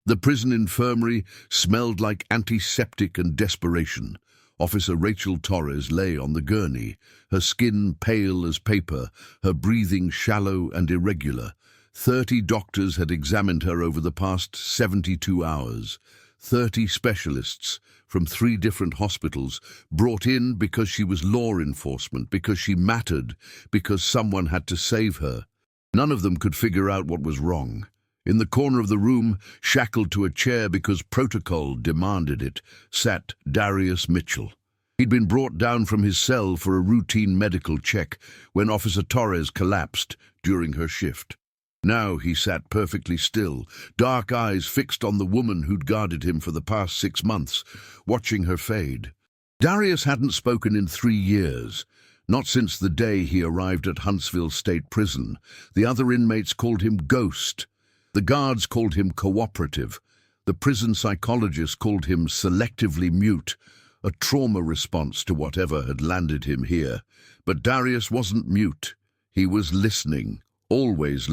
The prison infirmary smelled like antiseptic and desperation. Officer Rachel Torres lay on the gurney, her skin pale as paper, her breathing shallow and irregular. 30 doctors had examined her over the past 72 hours. 30 specialists from 3 different hospitals brought in because she was law enforcement, because she mattered, because someone had to save her. None of them could figure out what was wrong. In the corner of the room, shackled to a chair because protocol demanded it, sat Darius Mitchell. He'd been brought down from his cell for a routine medical check when Officer Torres collapsed during her shift. Now he sat perfectly still, dark eyes fixed on the woman who'd guarded him for the past 6 months, watching her fade. Darius hadn't spoken in 3 years, not since the day he arrived at Huntsville State Prison. The other inmates called him Ghost. The guards called him cooperative. The prison psychologists called him selectively mute, a trauma response to whatever had landed him here. But Darius wasn't mute. He was listening, always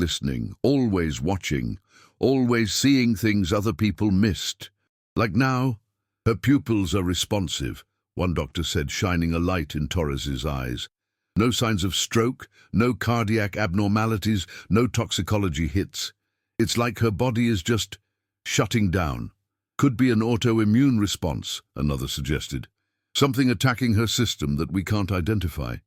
watching, always seeing things other people missed. Like now, her pupils are responsive, one doctor said, shining a light in Torres's eyes. No signs of stroke, no cardiac abnormalities, no toxicology hits. It's like her body is just shutting down. Could be an autoimmune response, another suggested. Something attacking her system that we can't identify.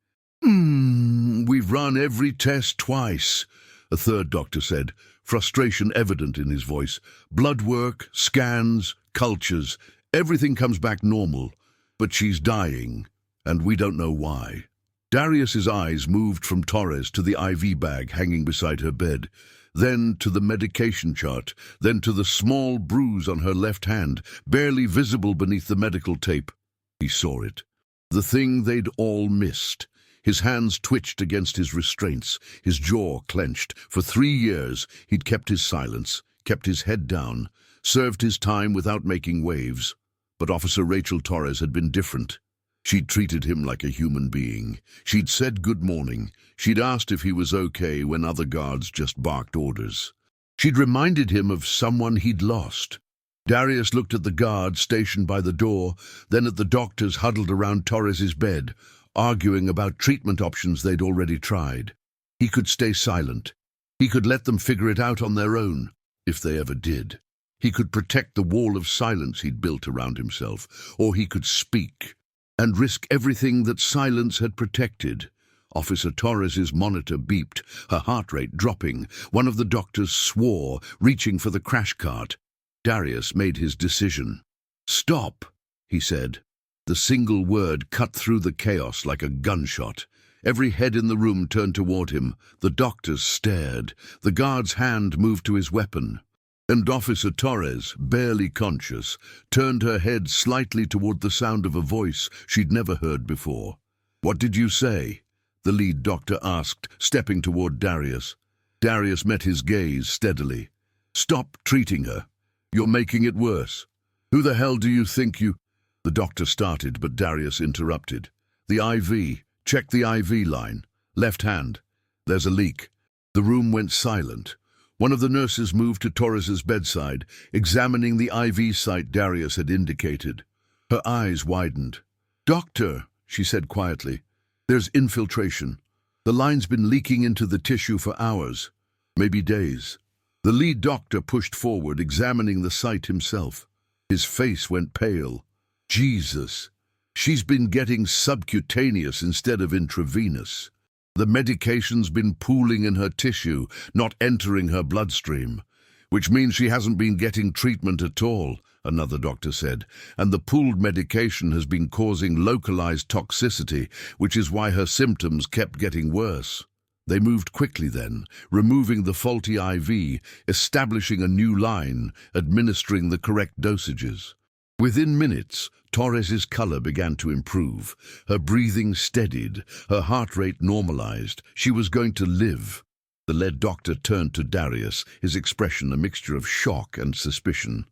We've run every test twice, a third doctor said, frustration evident in his voice. Blood work, scans, cultures, everything comes back normal. But she's dying, and we don't know why. Darius's eyes moved from Torres to the IV bag hanging beside her bed, then to the medication chart, then to the small bruise on her left hand, barely visible beneath the medical tape. He saw it. The thing they'd all missed. His hands twitched against his restraints, his jaw clenched. For 3 years, he'd kept his silence, kept his head down, served his time without making waves. But Officer Rachel Torres had been different. She'd treated him like a human being. She'd said good morning. She'd asked if he was okay when other guards just barked orders. She'd reminded him of someone he'd lost. Darius looked at the guards stationed by the door, then at the doctors huddled around Torres's bed, arguing about treatment options they'd already tried. He could stay silent. He could let them figure it out on their own, if they ever did. He could protect the wall of silence he'd built around himself, or he could speak and risk everything that silence had protected. Officer Torres's monitor beeped, her heart rate dropping. One of the doctors swore, reaching for the crash cart. Darius made his decision. "Stop," he said. The single word cut through the chaos like a gunshot. Every head in the room turned toward him. The doctors stared. The guard's hand moved to his weapon. And Officer Torres, barely conscious, turned her head slightly toward the sound of a voice she'd never heard before. "What did you say?" the lead doctor asked, stepping toward Darius. Darius met his gaze steadily. "Stop treating her. You're making it worse. Who the hell do you think you—" The doctor started, but Darius interrupted. "The IV. Check the IV line. Left hand. There's a leak." The room went silent. One of the nurses moved to Torres's bedside, examining the IV site Darius had indicated. Her eyes widened. "Doctor," she said quietly, "there's infiltration. The line's been leaking into the tissue for hours, maybe days." The lead doctor pushed forward, examining the site himself. His face went pale. "Jesus, she's been getting subcutaneous instead of intravenous. The medication's been pooling in her tissue, not entering her bloodstream, which means she hasn't been getting treatment at all," another doctor said, "and the pooled medication has been causing localized toxicity, which is why her symptoms kept getting worse." They moved quickly then, removing the faulty IV, establishing a new line, administering the correct dosages. Within minutes, Torres's color began to improve. Her breathing steadied, her heart rate normalized. She was going to live. The lead doctor turned to Darius, his expression a mixture of shock and suspicion.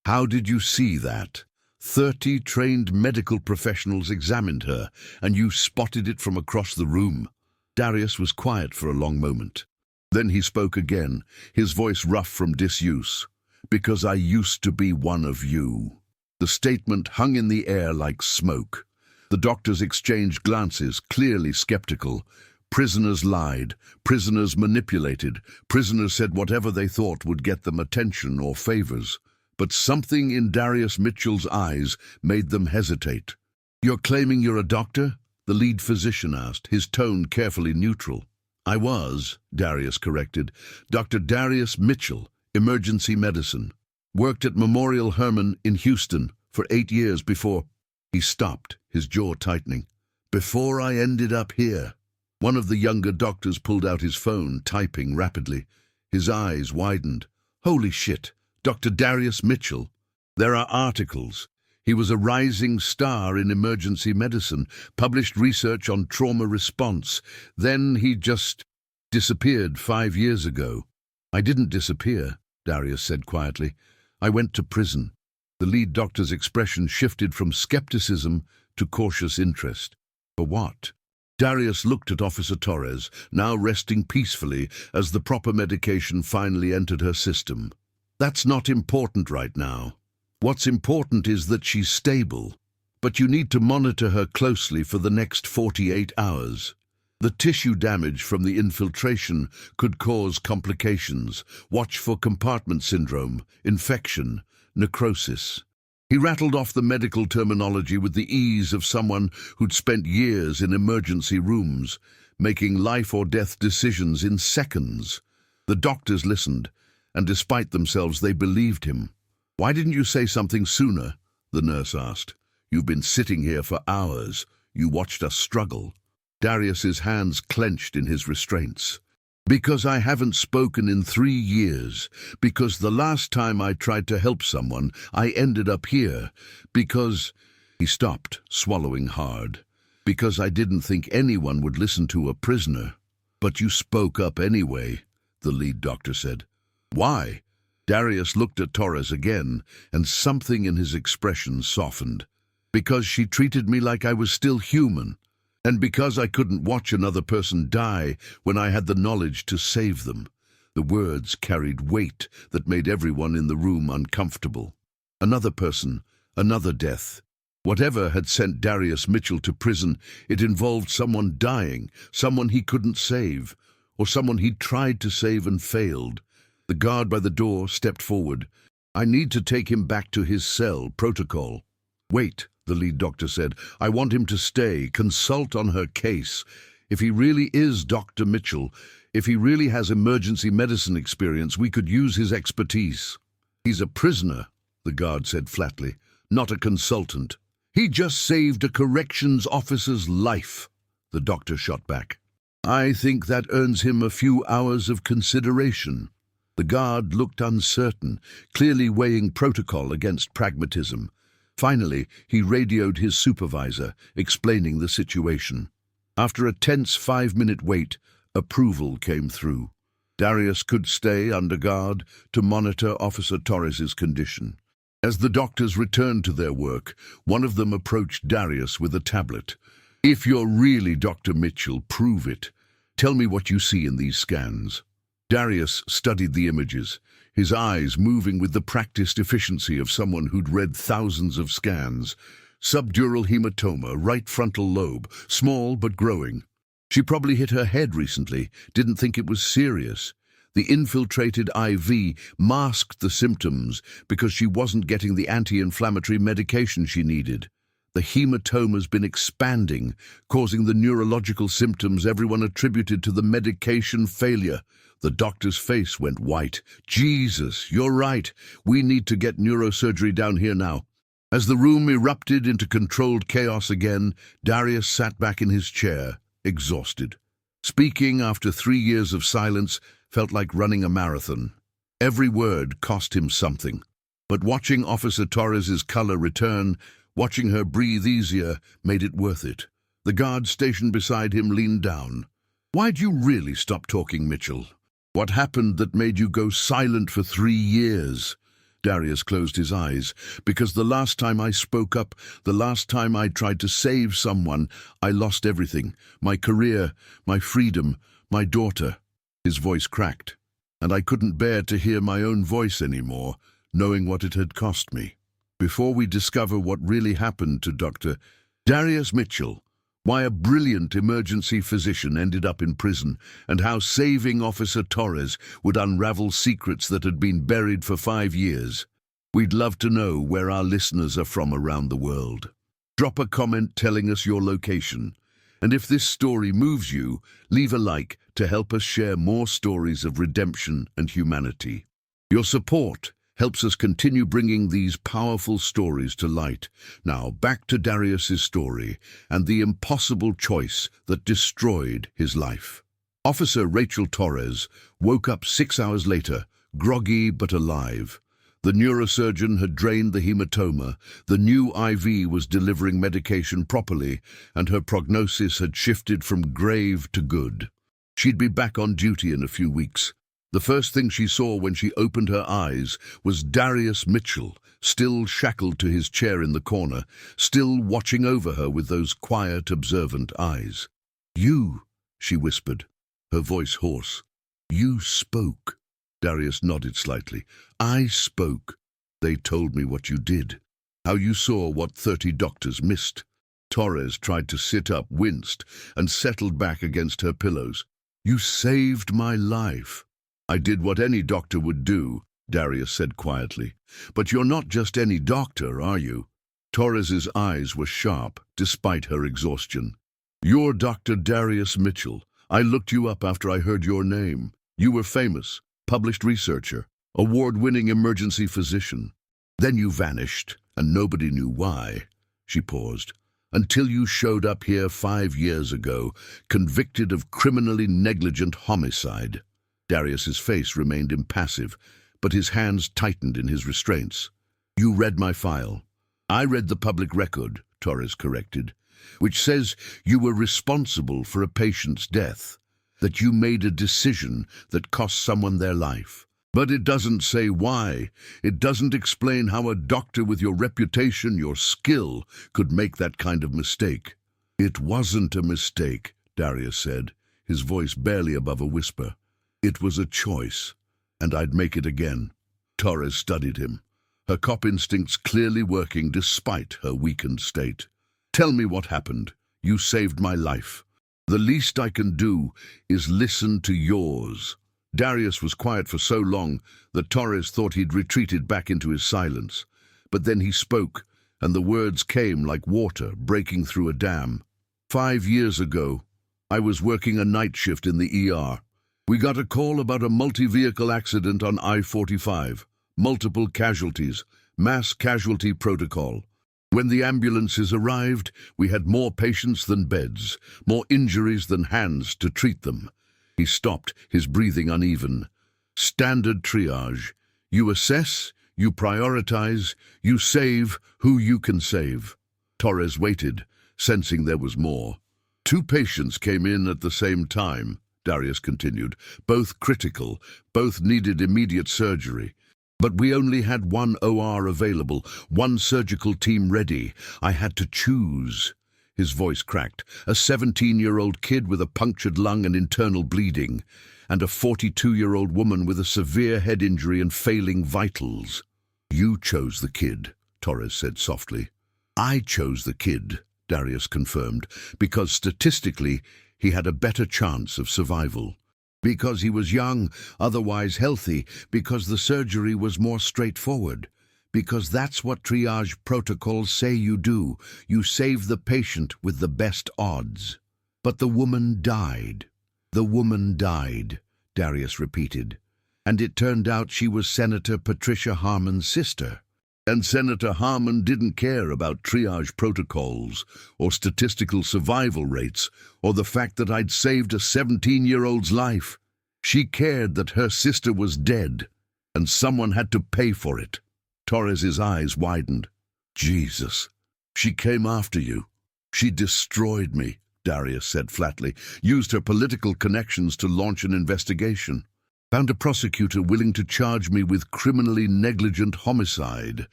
"How did you see that? 30 trained medical professionals examined her, and you spotted it from across the room." Darius was quiet for a long moment. Then he spoke again, his voice rough from disuse. Because I used to be one of you." The statement hung in the air like smoke. The doctors exchanged glances, clearly skeptical. Prisoners lied, prisoners manipulated, prisoners said whatever they thought would get them attention or favors. But something in Darius Mitchell's eyes made them hesitate. "You're claiming you're a doctor?" the lead physician asked, his tone carefully neutral. "I was," Darius corrected. "Dr. Darius Mitchell, emergency medicine. Worked at Memorial Hermann in Houston for 8 years before—" He stopped, his jaw tightening. "Before I ended up here." One of the younger doctors pulled out his phone, typing rapidly. His eyes widened. "Holy shit, Dr. Darius Mitchell. There are articles. He was a rising star in emergency medicine, published research on trauma response. Then he just disappeared 5 years ago." "I didn't disappear," Darius said quietly. "I went to prison." The lead doctor's expression shifted from skepticism to cautious interest. "For what?" Darius looked at Officer Torres, now resting peacefully as the proper medication finally entered her system. "That's not important right now. What's important is that she's stable. But you need to monitor her closely for the next 48 hours. The tissue damage from the infiltration could cause complications. Watch for compartment syndrome, infection, necrosis." He rattled off the medical terminology with the ease of someone who'd spent years in emergency rooms, making life-or-death decisions in seconds. The doctors listened, and despite themselves they believed him. "Why didn't you say something sooner?" the nurse asked. "You've been sitting here for hours. You watched us struggle." Darius's hands clenched in his restraints. "Because I haven't spoken in 3 years. Because the last time I tried to help someone, I ended up here. Because—" He stopped, swallowing hard. "Because I didn't think anyone would listen to a prisoner." "But you spoke up anyway," the lead doctor said. "Why?" Darius looked at Torres again, and something in his expression softened. "Because she treated me like I was still human. And because I couldn't watch another person die when I had the knowledge to save them." The words carried weight that made everyone in the room uncomfortable. Another person, another death. Whatever had sent Darius Mitchell to prison, it involved someone dying, someone he couldn't save, or someone he'd tried to save and failed. The guard by the door stepped forward. "I need to take him back to his cell, protocol." "Wait," the lead doctor said. "I want him to stay, consult on her case. If he really is Dr. Mitchell, if he really has emergency medicine experience, we could use his expertise." "He's a prisoner," the guard said flatly, "not a consultant." "He just saved a corrections officer's life," the doctor shot back. "I think that earns him a few hours of consideration." The guard looked uncertain, clearly weighing protocol against pragmatism. Finally, he radioed his supervisor, explaining the situation. After a tense 5-minute wait, approval came through. Darius could stay under guard to monitor Officer Torres's condition. As the doctors returned to their work, one of them approached Darius with a tablet. "If you're really Dr. Mitchell, prove it. Tell me what you see in these scans." Darius studied the images, his eyes moving with the practiced efficiency of someone who'd read thousands of scans. Subdural hematoma, right frontal lobe, small but growing. She probably hit her head recently, didn't think it was serious. The infiltrated IV masked the symptoms because she wasn't getting the anti-inflammatory medication she needed. The hematoma's been expanding, causing the neurological symptoms everyone attributed to the medication failure. The doctor's face went white. "Jesus, you're right. We need to get neurosurgery down here now." As the room erupted into controlled chaos again, Darius sat back in his chair, exhausted. Speaking after 3 years of silence felt like running a marathon. Every word cost him something. But watching Officer Torres's color return, watching her breathe easier, made it worth it. The guard stationed beside him leaned down. "Why'd you really stop talking, Mitchell? What happened that made you go silent for 3 years? Darius closed his eyes. "Because the last time I spoke up, the last time I tried to save someone, I lost everything. My career, my freedom, my daughter." His voice cracked. and I couldn't bear to hear my own voice anymore, knowing what it had cost me. Before we discover what really happened to Dr. Darius Mitchell, why a brilliant emergency physician ended up in prison, and how saving Officer Torres would unravel secrets that had been buried for 5 years, we'd love to know where our listeners are from around the world. Drop a comment telling us your location. And if this story moves you, leave a like to help us share more stories of redemption and humanity. Your support helps us continue bringing these powerful stories to light. Now, back to Darius's story and the impossible choice that destroyed his life. Officer Rachel Torres woke up 6 hours later, groggy but alive. The neurosurgeon had drained the hematoma, the new IV was delivering medication properly, and her prognosis had shifted from grave to good. She'd be back on duty in a few weeks. The first thing she saw when she opened her eyes was Darius Mitchell, still shackled to his chair in the corner, still watching over her with those quiet, observant eyes. "You," she whispered, her voice hoarse. "You spoke." Darius nodded slightly. "I spoke. They told me what you did, how you saw what 30 doctors missed." Torres tried to sit up, winced, and settled back against her pillows. "You saved my life." "I did what any doctor would do," Darius said quietly. "But you're not just any doctor, are you?" Torres's eyes were sharp, despite her exhaustion. "You're Dr. Darius Mitchell. I looked you up after I heard your name. You were famous. Published researcher, award-winning emergency physician. Then you vanished, and nobody knew why." She paused. "Until you showed up here 5 years ago, convicted of criminally negligent homicide." Darius's face remained impassive, but his hands tightened in his restraints. "You read my file." "I read the public record," Torres corrected, "which says you were responsible for a patient's death, that you made a decision that cost someone their life. But it doesn't say why. It doesn't explain how a doctor with your reputation, your skill, could make that kind of mistake." "It wasn't a mistake," Darius said, his voice barely above a whisper. "It was a choice, and I'd make it again." Torres studied him, her cop instincts clearly working despite her weakened state. "Tell me what happened. You saved my life. The least I can do is listen to yours." Darius was quiet for so long that Torres thought he'd retreated back into his silence. But then he spoke, and the words came like water breaking through a dam. 5 years ago, I was working a night shift in the ER. We got a call about a multi-vehicle accident on I-45. Multiple casualties, mass casualty protocol. When the ambulances arrived, we had more patients than beds, more injuries than hands to treat them. He stopped, his breathing uneven. "Standard triage. You assess, you prioritize, you save who you can save." Torres waited, sensing there was more. "2 patients came in at the same time," Darius continued. "Both critical, both needed immediate surgery. But we only had 1 OR available, 1 surgical team ready. I had to choose." His voice cracked. "A 17-year-old kid with a punctured lung and internal bleeding, and a 42-year-old woman with a severe head injury and failing vitals." "You chose the kid," Torres said softly. "I chose the kid," Darius confirmed, "because statistically he had a better chance of survival. Because he was young, otherwise healthy, because the surgery was more straightforward, because that's what triage protocols say you do. You save the patient with the best odds." "But the woman died." "The woman died," Darius repeated. "And it turned out she was Senator Patricia Harmon's sister." "And Senator Harmon didn't care about triage protocols, or statistical survival rates, or the fact that I'd saved a 17-year-old's life. She cared that her sister was dead, and someone had to pay for it." Torres's eyes widened. "Jesus, she came after you. She destroyed me," Darius said flatly. "Used her political connections to launch an investigation. Found a prosecutor willing to charge me with criminally negligent homicide.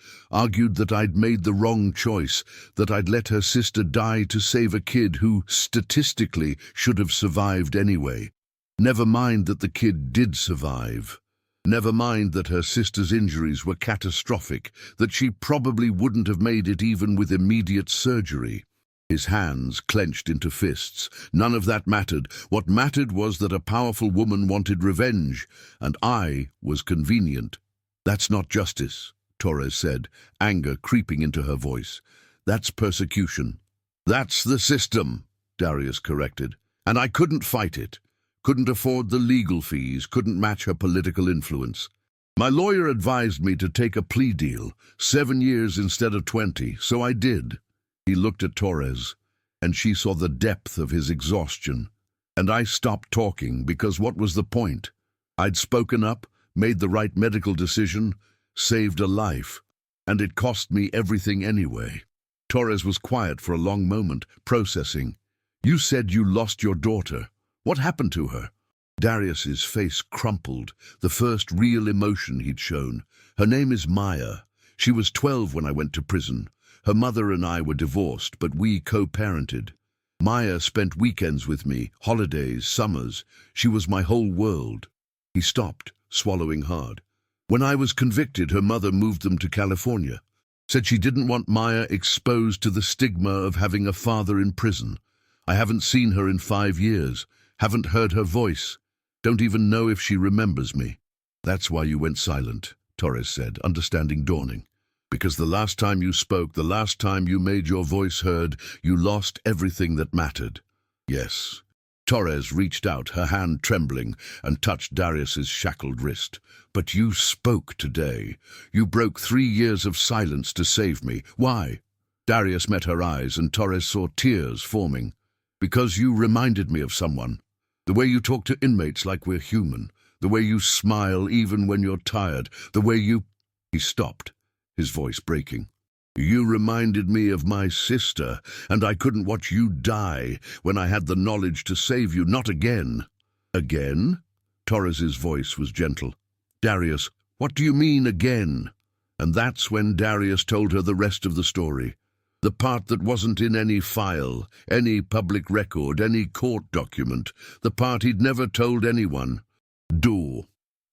Argued that I'd made the wrong choice, that I'd let her sister die to save a kid who, statistically, should have survived anyway. Never mind that the kid did survive. Never mind that her sister's injuries were catastrophic, that she probably wouldn't have made it even with immediate surgery. His hands clenched into fists. None of that mattered. What mattered was that a powerful woman wanted revenge, and I was convenient. "That's not justice," Torres said, anger creeping into her voice. "That's persecution." "That's the system," Darius corrected. "And I couldn't fight it. Couldn't afford the legal fees, couldn't match her political influence. My lawyer advised me to take a plea deal, 7 years instead of 20, so I did." He looked at Torres, and she saw the depth of his exhaustion. "And I stopped talking because what was the point? I'd spoken up, made the right medical decision, saved a life, and it cost me everything anyway." Torres was quiet for a long moment, processing. "You said you lost your daughter. What happened to her?" Darius's face crumpled, the first real emotion he'd shown. "Her name is Maya. She was 12 when I went to prison. Her mother and I were divorced, but we co-parented. Maya spent weekends with me, holidays, summers. She was my whole world." He stopped, swallowing hard. "When I was convicted, her mother moved them to California. Said she didn't want Maya exposed to the stigma of having a father in prison. I haven't seen her in 5 years, haven't heard her voice, don't even know if she remembers me." "That's why you went silent," Torres said, understanding dawning. "Because the last time you spoke, the last time you made your voice heard, you lost everything that mattered." "Yes." Torres reached out, her hand trembling, and touched Darius's shackled wrist. "But you spoke today. You broke 3 years of silence to save me. Why?" Darius met her eyes, and Torres saw tears forming. "Because you reminded me of someone. The way you talk to inmates like we're human. The way you smile even when you're tired. The way you—" He stopped, his voice breaking. "You reminded me of my sister, and I couldn't watch you die when I had the knowledge to save you. Not again." "Again?" Torres's voice was gentle. "Darius, what do you mean, again?" And that's when Darius told her the rest of the story. The part that wasn't in any file, any public record, any court document. The part he'd never told anyone.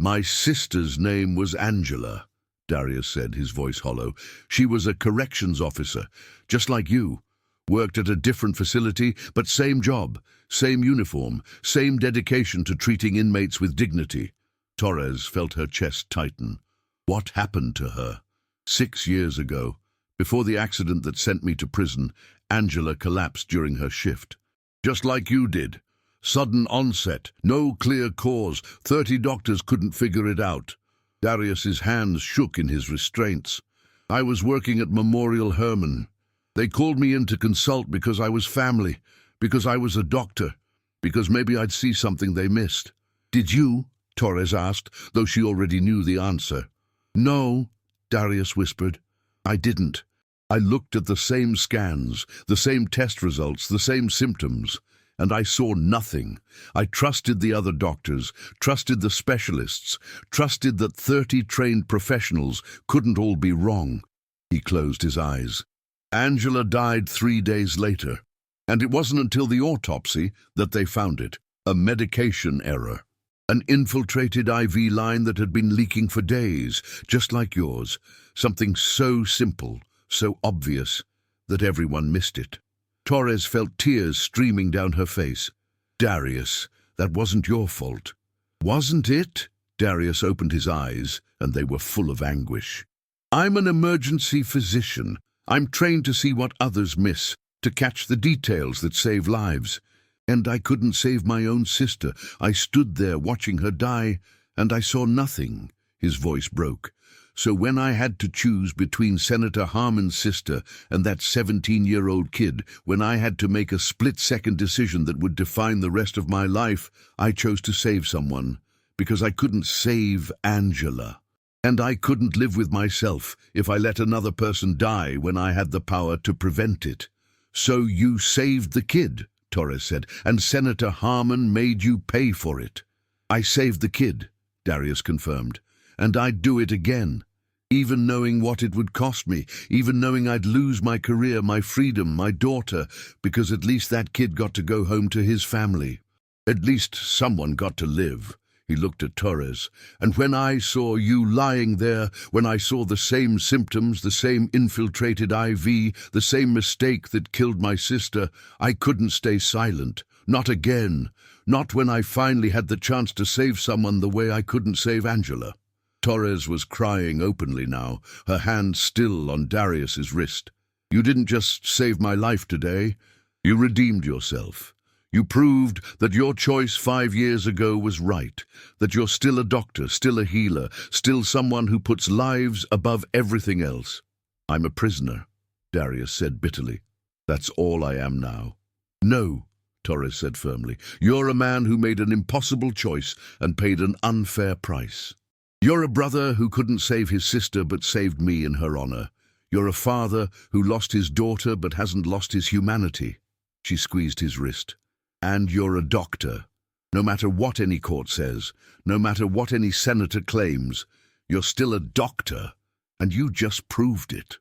"My sister's name was Angela," Darius said, his voice hollow. "She was a corrections officer, just like you. Worked at a different facility, but same job, same uniform, same dedication to treating inmates with dignity." Torres felt her chest tighten. "What happened to her?" "6 years ago. Before the accident that sent me to prison, Angela collapsed during her shift. Just like you did. Sudden onset, no clear cause, 30 doctors couldn't figure it out." Darius's hands shook in his restraints. "I was working at Memorial Hermann. They called me in to consult because I was family, because I was a doctor, because maybe I'd see something they missed." "Did you?" Torres asked, though she already knew the answer. "No," Darius whispered. "I didn't. I looked at the same scans, the same test results, the same symptoms, and I saw nothing. I trusted the other doctors, trusted the specialists, trusted that 30 trained professionals couldn't all be wrong." He closed his eyes. "Angela died 3 days later, and it wasn't until the autopsy that they found it. A medication error. An infiltrated IV line that had been leaking for days, just like yours. Something so simple, so obvious, that everyone missed it." Torres felt tears streaming down her face. "Darius, that wasn't your fault." "Wasn't it?" Darius opened his eyes, and they were full of anguish. "I'm an emergency physician. I'm trained to see what others miss, to catch the details that save lives. And I couldn't save my own sister. I stood there watching her die, and I saw nothing." His voice broke. "So when I had to choose between Senator Harmon's sister and that 17-year-old kid, when I had to make a split-second decision that would define the rest of my life, I chose to save someone, because I couldn't save Angela. And I couldn't live with myself if I let another person die when I had the power to prevent it." "So you saved the kid," Torres said, "and Senator Harmon made you pay for it." "I saved the kid," Darius confirmed, "and I'd do it again, even knowing what it would cost me, even knowing I'd lose my career, my freedom, my daughter, because at least that kid got to go home to his family." At least someone got to live. He looked at Torres. And when I saw you lying there, when I saw the same symptoms, the same infiltrated IV, the same mistake that killed my sister, I couldn't stay silent. Not again. Not when I finally had the chance to save someone the way I couldn't save Angela. Torres was crying openly now, her hand still on Darius's wrist. You didn't just save my life today. You redeemed yourself. You proved that your choice 5 years ago was right, that you're still a doctor, still a healer, still someone who puts lives above everything else. I'm a prisoner, Darius said bitterly. That's all I am now. No, Torres said firmly. You're a man who made an impossible choice and paid an unfair price. You're a brother who couldn't save his sister but saved me in her honor. You're a father who lost his daughter but hasn't lost his humanity. She squeezed his wrist. And you're a doctor. No matter what any court says, no matter what any senator claims, you're still a doctor, and you just proved it.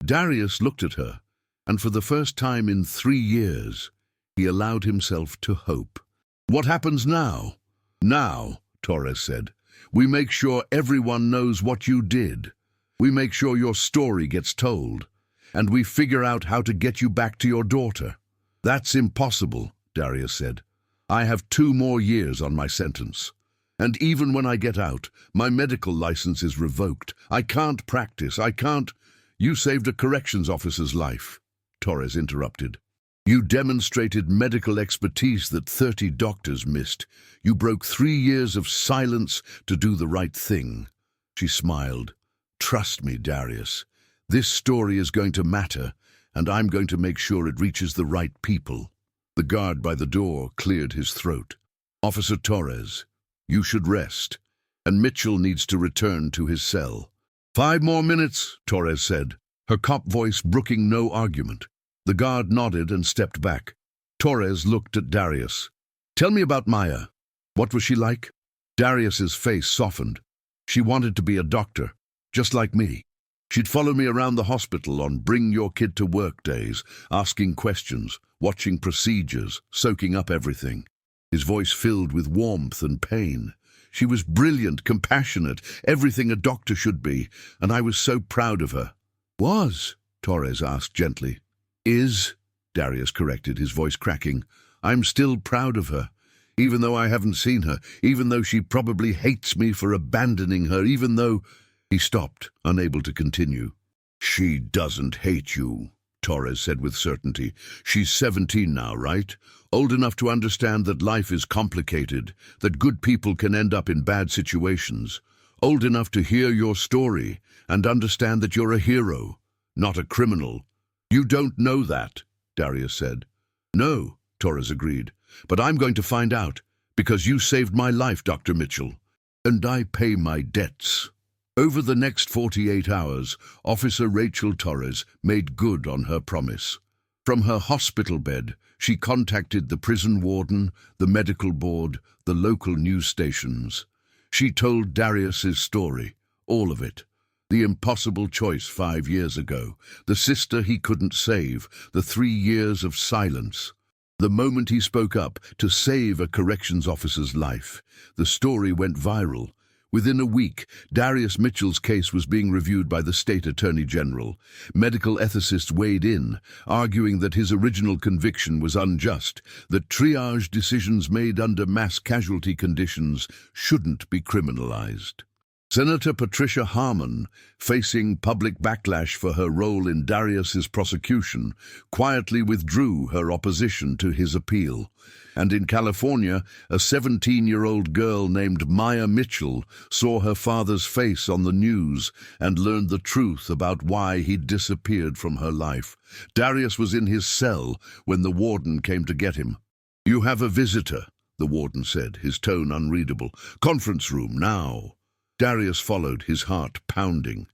Darius looked at her, and for the first time in 3 years, he allowed himself to hope. What happens now? Now, Torres said, we make sure everyone knows what you did. We make sure your story gets told, and we figure out how to get you back to your daughter. That's impossible, Darius said. I have 2 more years on my sentence. And even when I get out, my medical license is revoked. I can't practice. I can't. You saved a corrections officer's life, Torres interrupted. You demonstrated medical expertise that 30 doctors missed. You broke 3 years of silence to do the right thing. She smiled. Trust me, Darius. This story is going to matter, and I'm going to make sure it reaches the right people. The guard by the door cleared his throat. Officer Torres, you should rest, and Mitchell needs to return to his cell. 5 more minutes, Torres said, her cop voice brooking no argument. The guard nodded and stepped back. Torres looked at Darius. Tell me about Maya. What was she like? Darius's face softened. She wanted to be a doctor, just like me. She'd follow me around the hospital on Bring Your Kid to Work days, asking questions, watching procedures, soaking up everything. His voice filled with warmth and pain. She was brilliant, compassionate, everything a doctor should be, and I was so proud of her. Was? Torres asked gently. Is? Darius corrected, his voice cracking. I'm still proud of her, even though I haven't seen her, even though she probably hates me for abandoning her, even though... He stopped, unable to continue. She doesn't hate you, Torres said with certainty. She's 17 now, right? Old enough to understand that life is complicated, that good people can end up in bad situations. Old enough to hear your story and understand that you're a hero, not a criminal. You don't know that, Darius said. No, Torres agreed, but I'm going to find out, because you saved my life, Dr. Mitchell, and I pay my debts. Over the next 48 hours, Officer Rachel Torres made good on her promise. From her hospital bed, she contacted the prison warden, the medical board, the local news stations. She told Darius's story, all of it. The impossible choice 5 years ago, the sister he couldn't save, the 3 years of silence. The moment he spoke up to save a corrections officer's life, the story went viral. Within a week, Darius Mitchell's case was being reviewed by the state attorney general. Medical ethicists weighed in, arguing that his original conviction was unjust, that triage decisions made under mass casualty conditions shouldn't be criminalized. Senator Patricia Harmon, facing public backlash for her role in Darius's prosecution, quietly withdrew her opposition to his appeal. And in California, a 17-year-old girl named Maya Mitchell saw her father's face on the news and learned the truth about why he'd disappeared from her life. Darius was in his cell when the warden came to get him. "You have a visitor," the warden said, his tone unreadable. "Conference room, now." Darius followed, his heart pounding.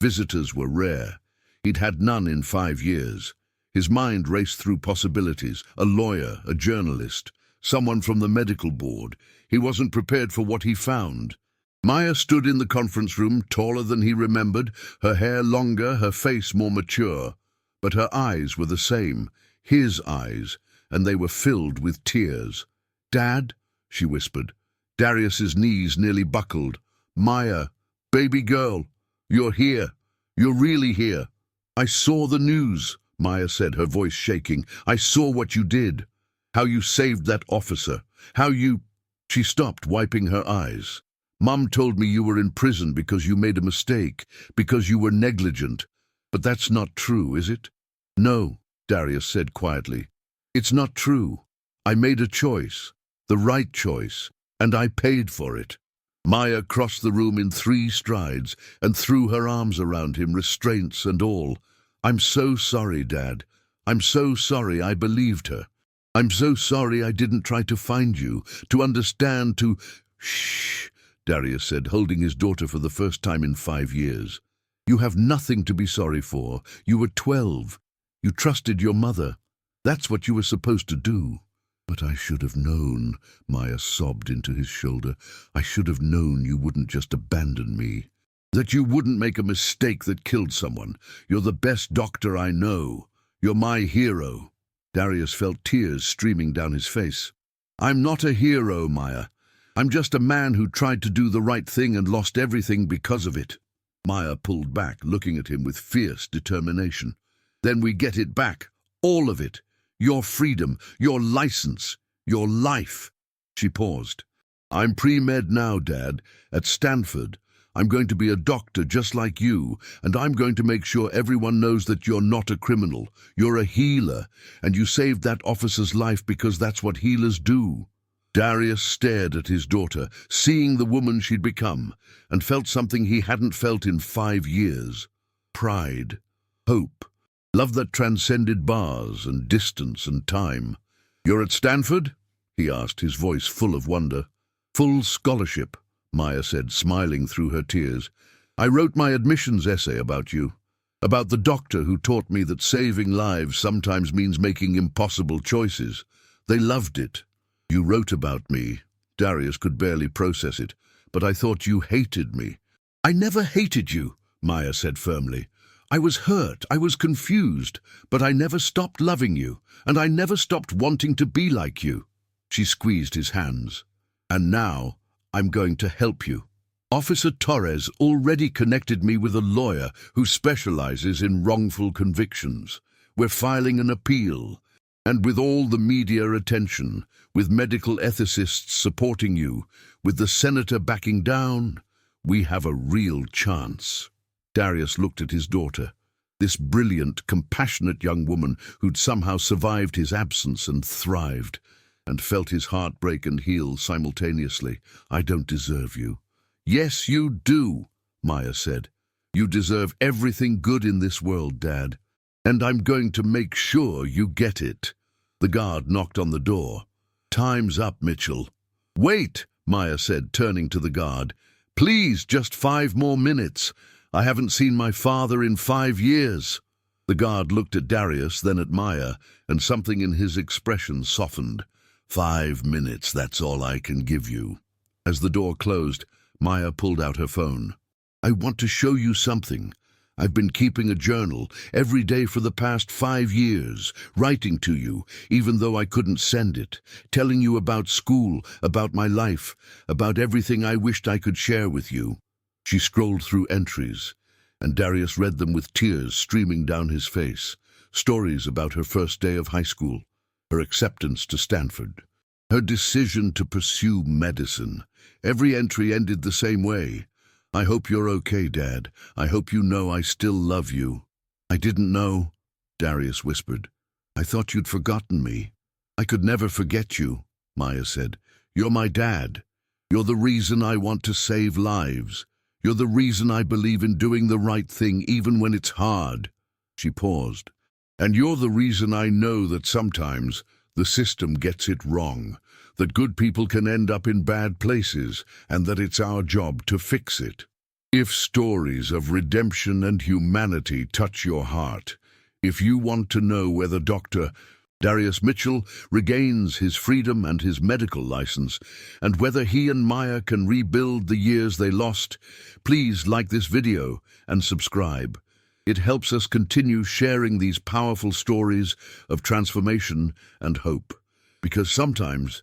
Visitors were rare. He'd had none in 5 years. His mind raced through possibilities. A lawyer, a journalist, someone from the medical board. He wasn't prepared for what he found. Maya stood in the conference room, taller than he remembered, her hair longer, her face more mature. But her eyes were the same, his eyes, and they were filled with tears. "Dad," she whispered. Darius's knees nearly buckled. "Maya, baby girl, you're here. You're really here." "I saw the news," Maya said, her voice shaking. "I saw what you did. How you saved that officer. How you—" She stopped, wiping her eyes. "Mom told me you were in prison because you made a mistake, because you were negligent. But that's not true, is it?" "No," Darius said quietly. "It's not true. I made a choice, the right choice, and I paid for it." Maya crossed the room in 3 strides and threw her arms around him, restraints and all. "I'm so sorry, Dad. I'm so sorry I believed her. I'm so sorry I didn't try to find you, to understand, to—" "Shh," Darius said, holding his daughter for the first time in 5 years. "You have nothing to be sorry for. You were 12. You trusted your mother. That's what you were supposed to do." "But I should have known," Maya sobbed into his shoulder. "I should have known you wouldn't just abandon me. That you wouldn't make a mistake that killed someone. You're the best doctor I know. You're my hero." Darius felt tears streaming down his face. "I'm not a hero, Maya. I'm just a man who tried to do the right thing and lost everything because of it." Maya pulled back, looking at him with fierce determination. "Then we get it back. All of it. Your freedom, your license, your life." She paused. "I'm pre-med now, Dad, at Stanford. I'm going to be a doctor just like you, and I'm going to make sure everyone knows that you're not a criminal. You're a healer, and you saved that officer's life because that's what healers do." Darius stared at his daughter, seeing the woman she'd become, and felt something he hadn't felt in 5 years. Pride, hope, love that transcended bars and distance and time. "You're at Stanford?" he asked, his voice full of wonder. "Full scholarship," Maya said, smiling through her tears. "I wrote my admissions essay about you, about the doctor who taught me that saving lives sometimes means making impossible choices. They loved it." "You wrote about me." Darius could barely process it. "But I thought you hated me." "I never hated you," Maya said firmly. "I was hurt, I was confused, but I never stopped loving you, and I never stopped wanting to be like you." She squeezed his hands. "And now, I'm going to help you. Officer Torres already connected me with a lawyer who specializes in wrongful convictions. We're filing an appeal, and with all the media attention, with medical ethicists supporting you, with the senator backing down, we have a real chance." Darius looked at his daughter, this brilliant, compassionate young woman who'd somehow survived his absence and thrived, and felt his heart break and heal simultaneously. "I don't deserve you." "Yes, you do," Maya said. "You deserve everything good in this world, Dad. And I'm going to make sure you get it." The guard knocked on the door. "Time's up, Mitchell." "Wait," Maya said, turning to the guard. "Please, just 5 more minutes. I haven't seen my father in 5 years." The guard looked at Darius, then at Maya, and something in his expression softened. 5 minutes, that's all I can give you." As the door closed, Maya pulled out her phone. "I want to show you something. I've been keeping a journal every day for the past 5 years, writing to you, even though I couldn't send it, telling you about school, about my life, about everything I wished I could share with you." She scrolled through entries, and Darius read them with tears streaming down his face. Stories about her first day of high school, her acceptance to Stanford, her decision to pursue medicine. Every entry ended the same way. "I hope you're okay, Dad. I hope you know I still love you." "I didn't know," Darius whispered. "I thought you'd forgotten me." "I could never forget you," Maya said. "You're my dad. You're the reason I want to save lives. You're the reason I believe in doing the right thing even when it's hard." She paused. "And you're the reason I know that sometimes the system gets it wrong, that good people can end up in bad places, and that it's our job to fix it. If stories of redemption and humanity touch your heart, if you want to know whether Dr. Darius Mitchell regains his freedom and his medical license, and whether he and Maya can rebuild the years they lost, please like this video and subscribe. It helps us continue sharing these powerful stories of transformation and hope, because sometimes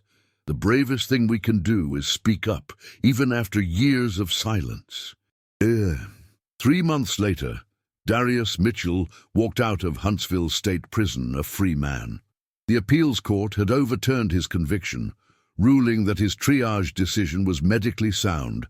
The bravest thing we can do is speak up, even after years of silence. 3 months later, Darius Mitchell walked out of Huntsville State Prison a free man. The appeals court had overturned his conviction, ruling that his triage decision was medically sound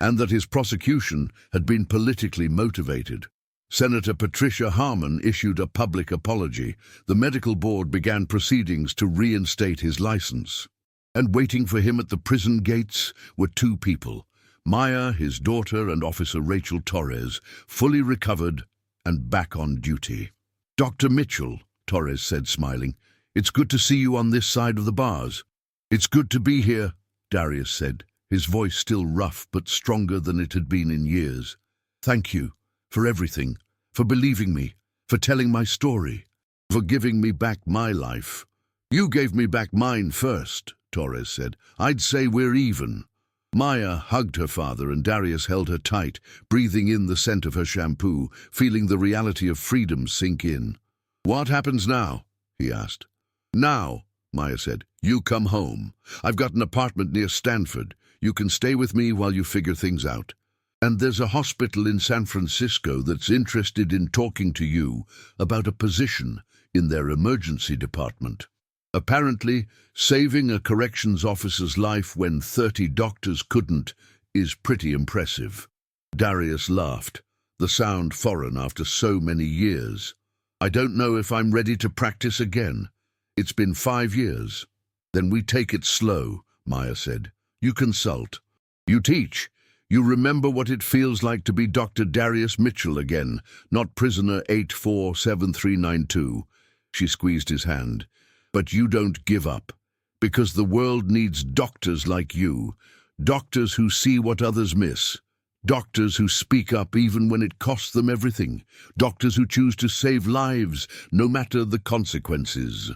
and that his prosecution had been politically motivated. Senator Patricia Harmon issued a public apology. The medical board began proceedings to reinstate his license. And waiting for him at the prison gates were 2 people, Maya, his daughter, and Officer Rachel Torres, fully recovered and back on duty. "Dr. Mitchell," Torres said, smiling, "it's good to see you on this side of the bars." "It's good to be here," Darius said, his voice still rough but stronger than it had been in years. "Thank you for everything, for believing me, for telling my story, for giving me back my life." "You gave me back mine first," Torres said. "I'd say we're even." Maya hugged her father and Darius held her tight, breathing in the scent of her shampoo, feeling the reality of freedom sink in. "What happens now?" he asked. "Now," Maya said, "you come home. I've got an apartment near Stanford. You can stay with me while you figure things out. And there's a hospital in San Francisco that's interested in talking to you about a position in their emergency department. Apparently, saving a corrections officer's life when 30 doctors couldn't is pretty impressive." Darius laughed, the sound foreign after so many years. "I don't know if I'm ready to practice again. It's been 5 years." "Then we take it slow," Maya said. "You consult. You teach. You remember what it feels like to be Dr. Darius Mitchell again, not prisoner 847392. She squeezed his hand. "But you don't give up, because the world needs doctors like you, doctors who see what others miss, doctors who speak up even when it costs them everything, doctors who choose to save lives no matter the consequences."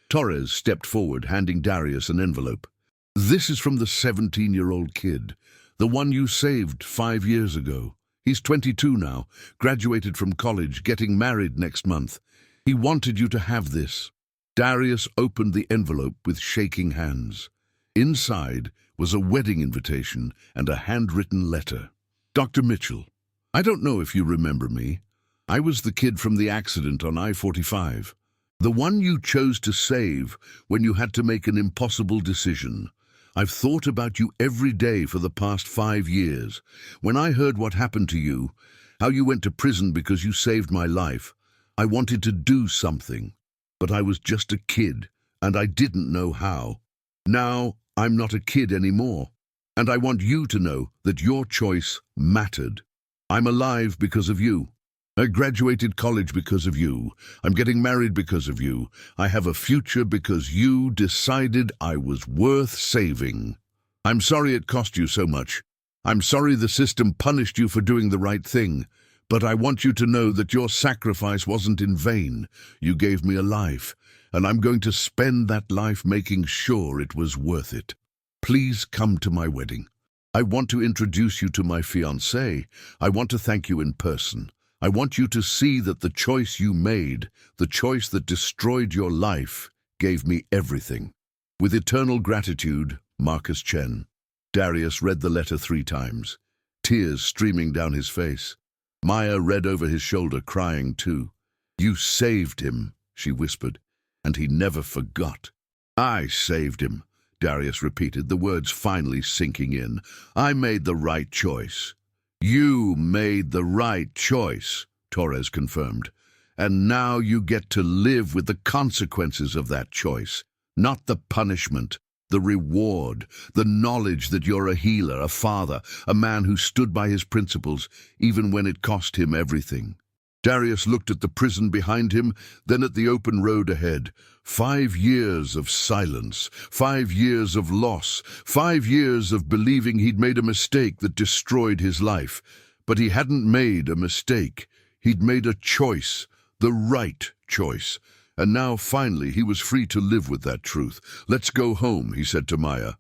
Torres stepped forward, handing Darius an envelope. "This is from the 17-year-old kid, the one you saved 5 years ago. He's 22 now, graduated from college, getting married next month. He wanted you to have this." Darius opened the envelope with shaking hands. Inside was a wedding invitation and a handwritten letter. "Dr. Mitchell, I don't know if you remember me. I was the kid from the accident on I-45. The one you chose to save when you had to make an impossible decision. I've thought about you every day for the past 5 years. When I heard what happened to you, how you went to prison because you saved my life, I wanted to do something. But I was just a kid, and I didn't know how. Now, I'm not a kid anymore, and I want you to know that your choice mattered. I'm alive because of you. I graduated college because of you. I'm getting married because of you. I have a future because you decided I was worth saving. I'm sorry it cost you so much. I'm sorry the system punished you for doing the right thing. But I want you to know that your sacrifice wasn't in vain. You gave me a life, and I'm going to spend that life making sure it was worth it. Please come to my wedding. I want to introduce you to my fiancée. I want to thank you in person. I want you to see that the choice you made, the choice that destroyed your life, gave me everything. With eternal gratitude, Marcus Chen." Darius read the letter 3 times, tears streaming down his face. Maya read over his shoulder, crying too. "You saved him," she whispered, "and he never forgot." "I saved him," Darius repeated, the words finally sinking in. "I made the right choice." "You made the right choice," Torres confirmed. "And now you get to live with the consequences of that choice, not the punishment. The reward, the knowledge that you're a healer, a father, a man who stood by his principles, even when it cost him everything." Darius looked at the prison behind him, then at the open road ahead. 5 years of silence, 5 years of loss, 5 years of believing he'd made a mistake that destroyed his life. But he hadn't made a mistake. He'd made a choice, the right choice. And now, finally, he was free to live with that truth. "Let's go home," he said to Maya.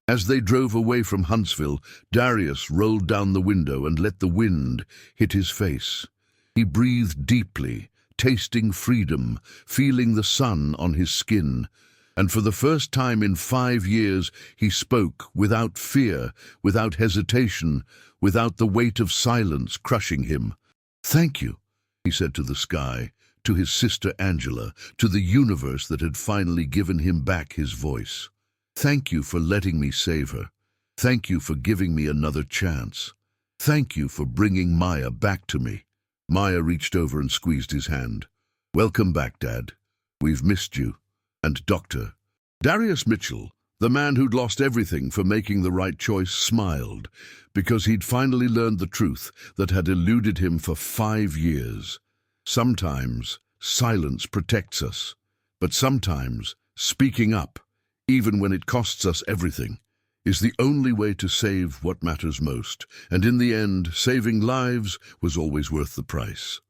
As they drove away from Huntsville, Darius rolled down the window and let the wind hit his face. He breathed deeply, tasting freedom, feeling the sun on his skin. And for the first time in 5 years, he spoke without fear, without hesitation, without the weight of silence crushing him. "Thank you," he said to the sky, to his sister Angela, to the universe that had finally given him back his voice. "Thank you for letting me save her. Thank you for giving me another chance. Thank you for bringing Maya back to me." Maya reached over and squeezed his hand. "Welcome back, Dad. We've missed you." And Dr. Darius Mitchell, the man who'd lost everything for making the right choice, smiled, because he'd finally learned the truth that had eluded him for 5 years. Sometimes silence protects us, but sometimes speaking up, even when it costs us everything, is the only way to save what matters most. And in the end, saving lives was always worth the price.